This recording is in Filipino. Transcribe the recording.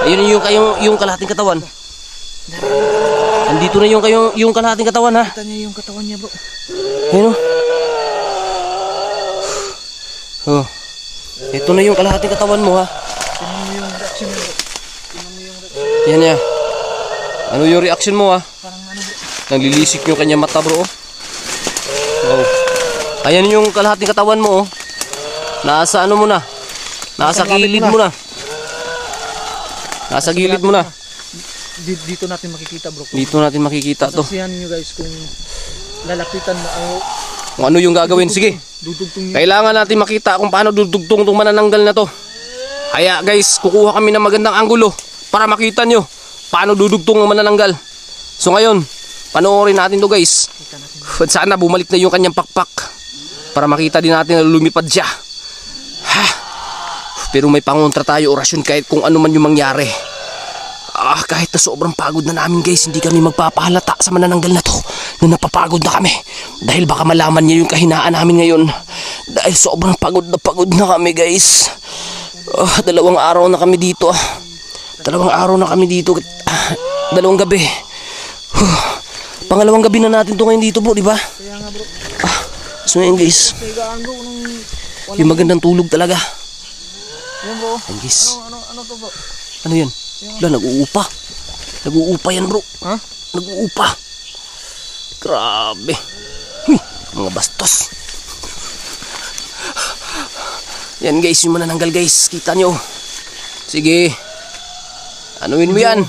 Ayun yung kalahating katawan. Andito na yung kalahating katawan, ha. Kita niya yung katawan niya, bro. Ayun, oh. Ito na yung kalahating katawan mo, ha. Tingnan mo yung reaction niya, bro. Tingnan mo yung reaction. Yan niya. Ano yung reaction mo, ha? Parang ano, bro. Naglilisik yung kanya mata, bro. Wow. Ayan yung kalahating katawan mo, oh. Nasa ano mo na? Nasa gilid mo na. Nasa gilid mo na. Dito natin makikita, bro. Dito natin makikita to. Saksihan niyo guys kung lalapitan mo Kung ano yung gagawin. Sige. dudugtong niyo. Kailangan natin makita kung paano dudugtong itong manananggal na to. Kaya guys, kukuha kami ng magandang anggulo para makita nyo paano dudugtong ang manananggal. So ngayon, panoorin natin to guys. At sana bumalik na yung kanyang pakpak para makita din natin na lumipad siya. Ha. Pero may pangontra tayo, orasyon, kahit kung ano man yung mangyari. Kahit na sobrang pagod na namin guys, hindi kami magpapahalata sa manananggal na to na napapagod na kami. Dahil baka malaman niya yung kahinaan namin ngayon. Dahil sobrang pagod na kami guys. 2 araw na kami dito. 2 araw na kami dito. 2 gabi. Pangalawang gabi na natin to ngayon dito, bro, di ba? Kaya nga, bro. So ngayon guys, Kaya bro, yung magandang tulog talaga. yan, bro. Ayan guys. Ano to, bro? Ano yan? Wala, nag-uupa. Nag-uupa yan, bro. Ha? Nag-uupa. Grabe. Huy, mga bastos. Yan guys, yung manananggal guys. Kita nyo. Sige. Anuin mo yan.